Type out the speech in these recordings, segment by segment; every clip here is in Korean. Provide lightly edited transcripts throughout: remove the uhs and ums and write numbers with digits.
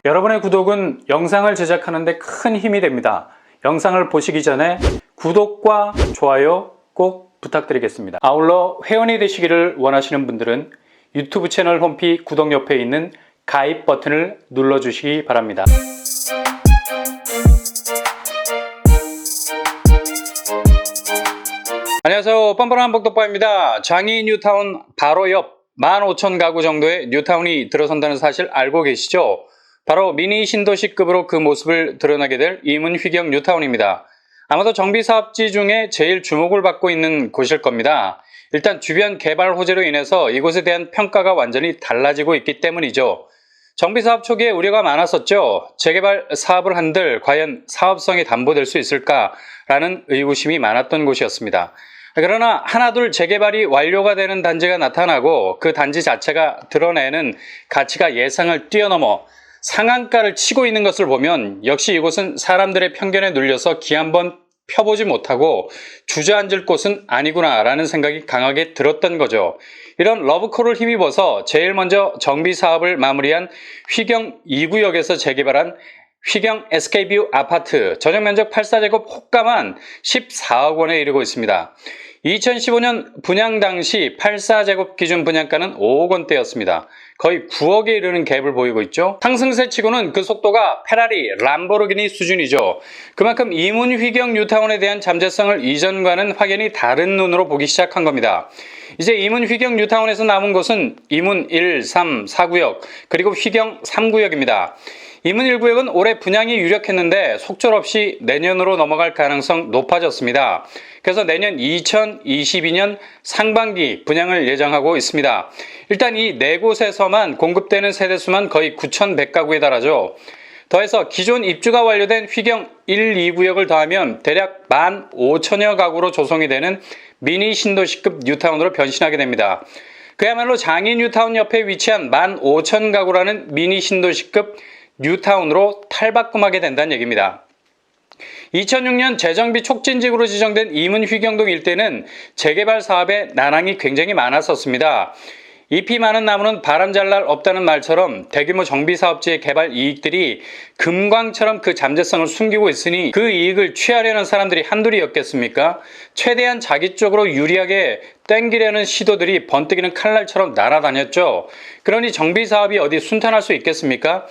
여러분의 구독은 영상을 제작하는 데 큰 힘이 됩니다. 영상을 보시기 전에 구독과 좋아요 꼭 부탁드리겠습니다. 아울러 회원이 되시기를 원하시는 분들은 유튜브 채널 홈피 구독 옆에 있는 가입 버튼을 눌러주시기 바랍니다. 안녕하세요. 뻔뻔한 복덕바입니다. 장이 뉴타운 바로 옆 15,000 가구 정도의 뉴타운이 들어선다는 사실 알고 계시죠? 바로 미니 신도시급으로 그 모습을 드러나게 될 이문휘경 뉴타운입니다. 아마도 정비사업지 중에 제일 주목을 받고 있는 곳일 겁니다. 일단 주변 개발 호재로 인해서 이곳에 대한 평가가 완전히 달라지고 있기 때문이죠. 정비사업 초기에 우려가 많았었죠. 재개발 사업을 한들 과연 사업성이 담보될 수 있을까라는 의구심이 많았던 곳이었습니다. 그러나 하나둘 재개발이 완료가 되는 단지가 나타나고 그 단지 자체가 드러내는 가치가 예상을 뛰어넘어 상한가를 치고 있는 것을 보면 역시 이곳은 사람들의 편견에 눌려서 기 한번 펴보지 못하고 주저앉을 곳은 아니구나라는 생각이 강하게 들었던 거죠. 이런 러브콜을 힘입어서 제일 먼저 정비사업을 마무리한 휘경 2구역에서 재개발한 휘경 SK뷰 아파트 전용면적 84제곱 호가만 14억 원에 이르고 있습니다. 2015년 분양 당시 84제곱 기준 분양가는 5억 원대였습니다. 거의 9억에 이르는 갭을 보이고 있죠. 상승세치고는 그 속도가 페라리, 람보르기니 수준이죠. 그만큼 이문휘경 뉴타운에 대한 잠재성을 이전과는 확연히 다른 눈으로 보기 시작한 겁니다. 이제 이문휘경 뉴타운에서 남은 곳은 이문 1, 3, 4구역 그리고 휘경 3구역입니다. 이문 1구역은 올해 분양이 유력했는데 속절없이 내년으로 넘어갈 가능성 높아졌습니다. 그래서 내년 2022년 상반기 분양을 예정하고 있습니다. 일단 이 네 곳에서만 공급되는 세대수만 거의 9,100가구에 달하죠. 더해서 기존 입주가 완료된 휘경 1, 2구역을 더하면 대략 15,000여 가구로 조성이 되는 미니 신도시급 뉴타운으로 변신하게 됩니다. 그야말로 장이 뉴타운 옆에 위치한 15,000가구라는 미니 신도시급 뉴타운으로 탈바꿈하게 된다는 얘기입니다. 2006년 재정비 촉진지구로 지정된 이문휘경동 일대는 재개발 사업에 난항이 굉장히 많았었습니다. 잎이 많은 나무는 바람 잘 날 없다는 말처럼 대규모 정비사업지의 개발 이익들이 금광처럼 그 잠재성을 숨기고 있으니 그 이익을 취하려는 사람들이 한둘이었겠습니까? 최대한 자기 쪽으로 유리하게 땡기려는 시도들이 번뜩이는 칼날처럼 날아다녔죠. 그러니 정비사업이 어디 순탄할 수 있겠습니까?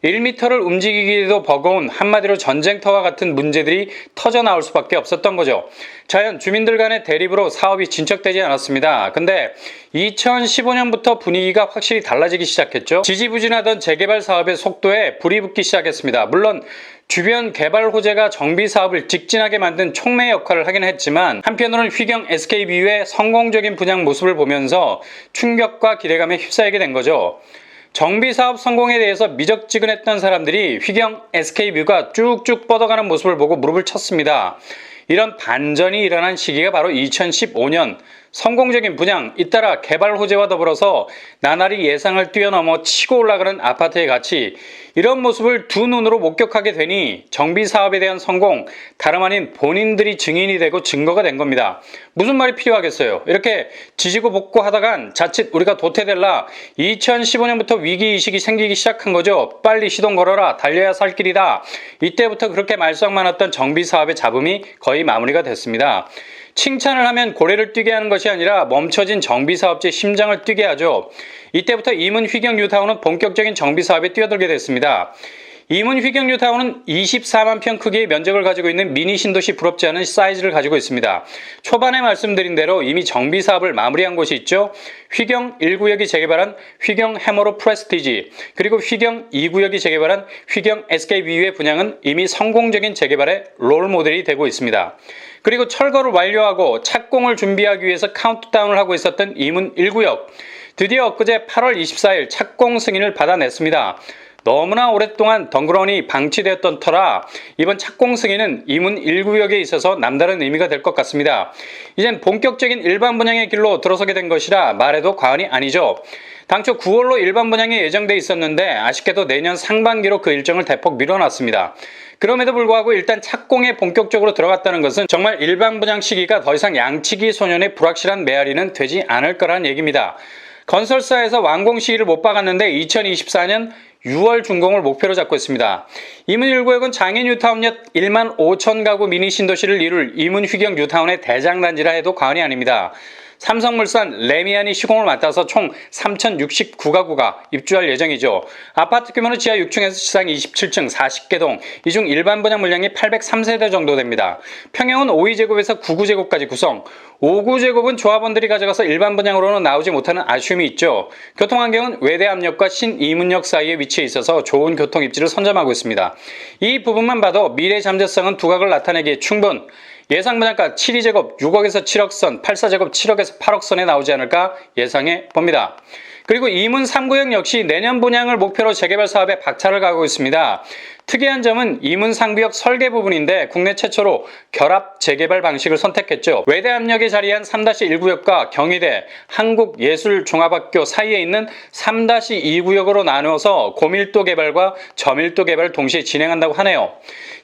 1m를 움직이기도 버거운 한마디로 전쟁터와 같은 문제들이 터져 나올 수밖에 없었던 거죠. 자연 주민들 간의 대립으로 사업이 진척되지 않았습니다. 근데 2015년부터 분위기가 확실히 달라지기 시작했죠. 지지부진하던 재개발 사업의 속도에 불이 붙기 시작했습니다. 물론 주변 개발 호재가 정비 사업을 직진하게 만든 촉매 역할을 하긴 했지만 한편으로는 휘경 SK뷰의 성공적인 분양 모습을 보면서 충격과 기대감에 휩싸이게 된 거죠. 정비사업 성공에 대해서 미적지근했던 사람들이 휘경 SK뷰가 쭉쭉 뻗어가는 모습을 보고 무릎을 쳤습니다. 이런 반전이 일어난 시기가 바로 2015년 성공적인 분양, 잇따라 개발 호재와 더불어서 나날이 예상을 뛰어넘어 치고 올라가는 아파트의 가치, 이런 모습을 두 눈으로 목격하게 되니 정비사업에 대한 성공, 다름 아닌 본인들이 증인이 되고 증거가 된 겁니다. 무슨 말이 필요하겠어요? 이렇게 지지고 볶고 하다간 자칫 우리가 도태될라 2015년부터 위기의식이 생기기 시작한 거죠. 빨리 시동 걸어라, 달려야 살 길이다. 이때부터 그렇게 말썽 많았던 정비사업의 잡음이 거의 마무리가 됐습니다. 칭찬을 하면 고래를 뛰게 하는 것이 아니라 멈춰진 정비사업체의 심장을 뛰게 하죠. 이때부터 이문휘경 뉴타운은 본격적인 정비사업에 뛰어들게 됐습니다. 이문휘경 뉴타운은 24만 평 크기의 면적을 가지고 있는 미니 신도시 부럽지 않은 사이즈를 가지고 있습니다. 초반에 말씀드린 대로 이미 정비사업을 마무리한 곳이 있죠. 휘경 1구역이 재개발한 휘경 해머로 프레스티지, 그리고 휘경 2구역이 재개발한 휘경 SK뷰의 분양은 이미 성공적인 재개발의 롤모델이 되고 있습니다. 그리고 철거를 완료하고 착공을 준비하기 위해서 카운트다운을 하고 있었던 이문 1구역, 드디어 엊그제 8월 24일 착공 승인을 받아냈습니다. 너무나 오랫동안 덩그러니 방치되었던 터라 이번 착공 승인은 이문 1구역에 있어서 남다른 의미가 될 것 같습니다. 이젠 본격적인 일반 분양의 길로 들어서게 된 것이라 말해도 과언이 아니죠. 당초 9월로 일반 분양이 예정돼 있었는데 아쉽게도 내년 상반기로 그 일정을 대폭 미뤄놨습니다. 그럼에도 불구하고 일단 착공에 본격적으로 들어갔다는 것은 정말 일반 분양 시기가 더 이상 양치기 소년의 불확실한 메아리는 되지 않을 거란 얘기입니다. 건설사에서 완공 시기를 못 박았는데 2024년 6월 준공을 목표로 잡고 있습니다. 이문 1구역은 장애 뉴타운역 1만 5천 가구 미니 신도시를 이룰 이문 휘경 뉴타운의 대장단지라 해도 과언이 아닙니다. 삼성물산, 레미안이 시공을 맡아서 총 3,069가구가 입주할 예정이죠. 아파트 규모는 지하 6층에서 지상 27층 40개 동, 이 중 일반 분양 물량이 803세대 정도 됩니다. 평형은 52제곱에서 99제곱까지 구성, 59제곱은 조합원들이 가져가서 일반 분양으로는 나오지 못하는 아쉬움이 있죠. 교통환경은 외대암역과 신이문역 사이에 위치해 있어서 좋은 교통 입지를 선점하고 있습니다. 이 부분만 봐도 미래 잠재성은 두각을 나타내기에 충분. 예상 분양가 72제곱 6억에서 7억 선, 84제곱 7억에서 8억 선에 나오지 않을까 예상해 봅니다. 그리고 이문 3구역 역시 내년 분양을 목표로 재개발 사업에 박차를 가하고 있습니다. 특이한 점은 이문 3구역 설계 부분인데 국내 최초로 결합 재개발 방식을 선택했죠. 외대암역에 자리한 3-1구역과 경희대, 한국예술종합학교 사이에 있는 3-2구역으로 나누어서 고밀도 개발과 저밀도 개발을 동시에 진행한다고 하네요.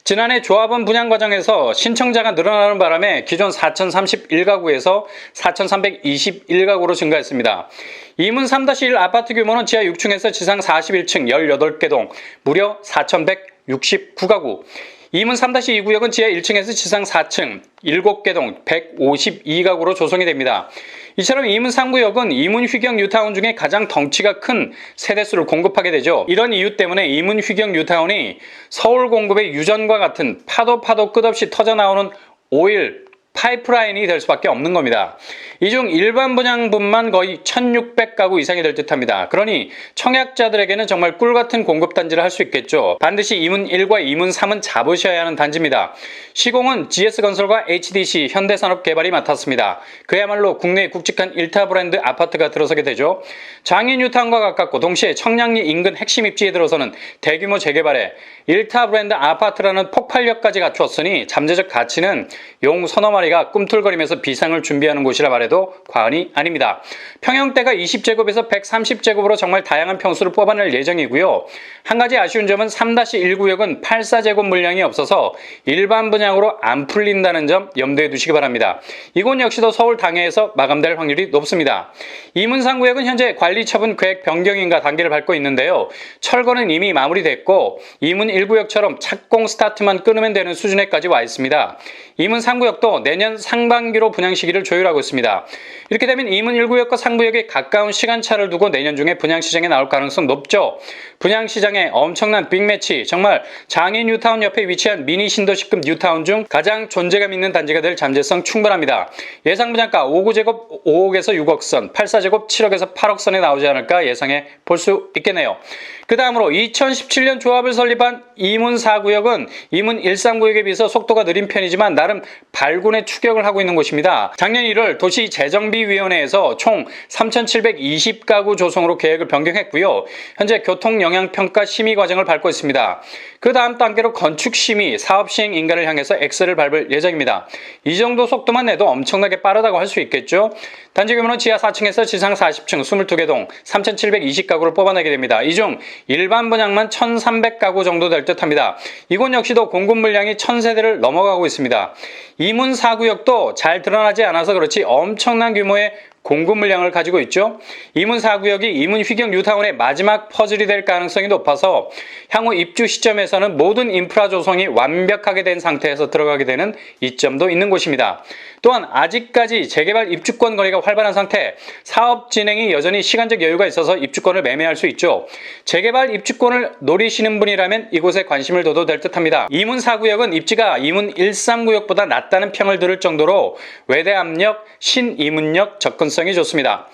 지난해 조합원 분양 과정에서 신청자가 늘어나는 바람에 기존 4,031가구에서 4,321가구로 증가했습니다. 이문 3-1 아파트 규모는 지하 6층에서 지상 41층 18개 동, 무려 4,169가구. 이문 3-2구역은 지하 1층에서 지상 4층 7개 동 152가구로 조성이 됩니다. 이처럼 이문 3구역은 이문 휘경 뉴타운 중에 가장 덩치가 큰 세대수를 공급하게 되죠. 이런 이유 때문에 이문 휘경 뉴타운이 서울 공급의 유전과 같은 파도 끝없이 터져나오는 오일 파이프라인이 될 수밖에 없는 겁니다. 이 중 일반 분양분만 거의 1,600가구 이상이 될 듯합니다. 그러니 청약자들에게는 정말 꿀같은 공급단지를 할 수 있겠죠. 반드시 이문 1과 이문 3은 잡으셔야 하는 단지입니다. 시공은 GS건설과 HDC 현대산업개발이 맡았습니다. 그야말로 국내에 굵직한 1타 브랜드 아파트가 들어서게 되죠. 장애 뉴타운과 가깝고 동시에 청량리 인근 핵심 입지에 들어서는 대규모 재개발에 1타 브랜드 아파트라는 폭발력까지 갖추었으니 잠재적 가치는 용 서너 마리가 꿈틀거리면서 비상을 준비하는 곳이라 말해도 과언이 아닙니다. 평형대가 20제곱에서 130제곱으로 정말 다양한 평수를 뽑아낼 예정이고요. 한 가지 아쉬운 점은 3-1구역은 84제곱 물량이 없어서 일반 분양으로 안 풀린다는 점 염두에 두시기 바랍니다. 이곳 역시도 서울 당해에서 마감될 확률이 높습니다. 이문 3구역은 현재 관리처분 계획 변경인가 단계를 밟고 있는데요. 철거는 이미 마무리됐고 이문 1구역처럼 착공 스타트만 끊으면 되는 수준에까지 와 있습니다. 이문 3구역도 내년 상반기로 분양 시기를 조율하고 있습니다. 이렇게 되면 이문 1구역과 3구역에 가까운 시간차를 두고 내년 중에 분양 시장에 나올 가능성 높죠. 분양 시장에 엄청난 빅매치, 정말 장애 뉴타운 옆에 위치한 미니 신도시급 뉴타운 중 가장 존재감 있는 단지가 될 잠재성 충분합니다. 예상 분양가 59제곱 5억에서 6억 선, 84제곱 7억에서 8억 선에 나오지 않을까 예상해 볼 수 있겠네요. 그 다음으로 2017년 조합을 설립한 이문 4구역은 이문 1-3구역에 비해서 속도가 느린 편이지만 나름 발군의 추격을 하고 있는 곳입니다. 작년 1월 도시재정비위원회에서 총 3,720가구 조성으로 계획을 변경했고요. 현재 교통영향평가 심의 과정을 밟고 있습니다. 그 다음 단계로 건축심의, 사업시행 인가를 향해서 엑셀을 밟을 예정입니다. 이 정도 속도만 내도 엄청나게 빠르다고 할 수 있겠죠. 단지 규모는 지하 4층에서 지상 40층 22개 동 3,720가구를 뽑아내게 됩니다. 이 중 일반 분양만 1,300가구 정도 될 듯합니다. 이곳 역시도 공급 물량이 1,000세대를 넘어가고 있습니다. 이문 4구역도 잘 드러나지 않아서 그렇지 엄청난 규모의 공급 물량을 가지고 있죠. 이문 4구역이 이문 휘경 뉴타운의 마지막 퍼즐이 될 가능성이 높아서 향후 입주 시점에서는 모든 인프라 조성이 완벽하게 된 상태에서 들어가게 되는 이점도 있는 곳입니다. 또한 아직까지 재개발 입주권 거래가 활발한 상태, 사업 진행이 여전히 시간적 여유가 있어서 입주권을 매매할 수 있죠. 재개발 입주권을 노리시는 분이라면 이곳에 관심을 둬도 될 듯합니다. 이문 4구역은 입지가 이문 1-3구역보다 낮다는 평을 들을 정도로 외대암역, 신이문역 접근성이 좋습니다.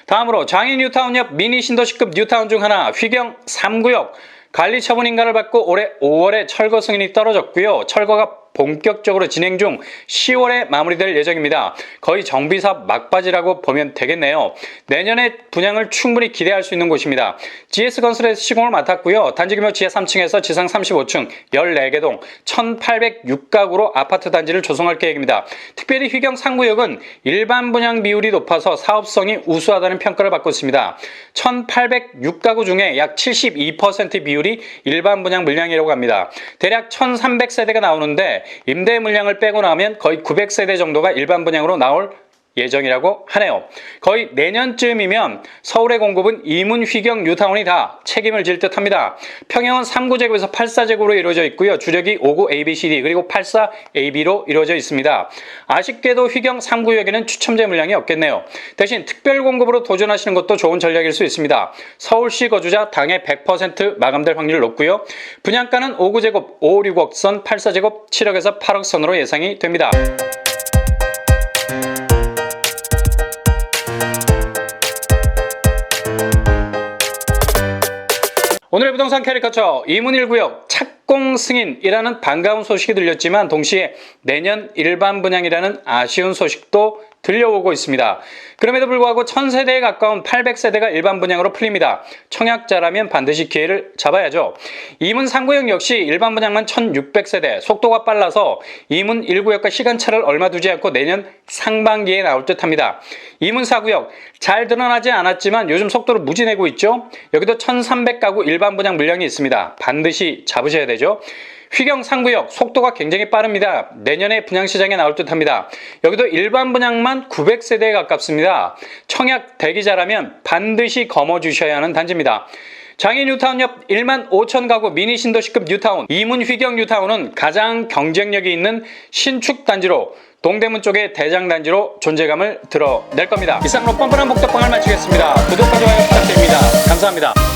다음으로 장애 뉴타운역 미니 신도시급 뉴타운 중 하나 휘경 3구역 관리 처분 인가를 받고 올해 5월에 철거 승인이 떨어졌고요. 철거가 본격적으로 진행 중 10월에 마무리될 예정입니다. 거의 정비사업 막바지라고 보면 되겠네요. 내년에 분양을 충분히 기대할 수 있는 곳입니다. GS건설에서 시공을 맡았고요. 단지 규모 지하 3층에서 지상 35층 14개 동 1,806가구로 아파트 단지를 조성할 계획입니다. 특별히 휘경 3구역은 일반 분양 비율이 높아서 사업성이 우수하다는 평가를 받고 있습니다. 1,806가구 중에 약 72% 비율이 일반 분양 물량이라고 합니다. 대략 1,300세대가 나오는데 임대 물량을 빼고 나면 거의 900세대 정도가 일반 분양으로 나올 예정이라고 하네요. 거의 내년쯤이면 서울의 공급은 이문, 휘경, 뉴타운이 다 책임을 질 듯합니다. 평형은 3구제곱에서 8사제곱으로 이루어져 있고요. 주력이 5구 ABCD 그리고 84AB로 이루어져 있습니다. 아쉽게도 휘경 3구역에는 추첨제 물량이 없겠네요. 대신 특별 공급으로 도전하시는 것도 좋은 전략일 수 있습니다. 서울시 거주자 당해 100% 마감될 확률 높고요. 분양가는 5구제곱 5, 6억 선, 8사제곱 7억에서 8억 선으로 예상이 됩니다. 오늘의 부동산 캐리커처 이문 1구역 착공 승인이라는 반가운 소식이 들렸지만 동시에 내년 일반 분양이라는 아쉬운 소식도 들려오고 있습니다. 그럼에도 불구하고 1000세대에 가까운 800세대가 일반 분양으로 풀립니다. 청약자라면 반드시 기회를 잡아야죠. 이문 3구역 역시 일반 분양만 1600세대, 속도가 빨라서 이문 1구역과 시간차를 얼마 두지 않고 내년 상반기에 나올 듯합니다. 이문 4구역 잘 드러나지 않았지만 요즘 속도를 무지 내고 있죠. 여기도 1300가구 일반 분양 물량이 있습니다. 반드시 잡으셔야 되죠. 휘경 3구역 속도가 굉장히 빠릅니다. 내년에 분양시장에 나올 듯합니다. 여기도 일반 분양만 900세대에 가깝습니다. 청약 대기자라면 반드시 거머주셔야 하는 단지입니다. 장인 뉴타운 옆 1만 5천 가구 미니 신도시급 뉴타운, 이문 휘경 뉴타운은 가장 경쟁력이 있는 신축 단지로 동대문 쪽의 대장단지로 존재감을 드러낼 겁니다. 이상으로 뻔뻔한 복덕방을 마치겠습니다. 구독과 좋아요 부탁드립니다. 감사합니다.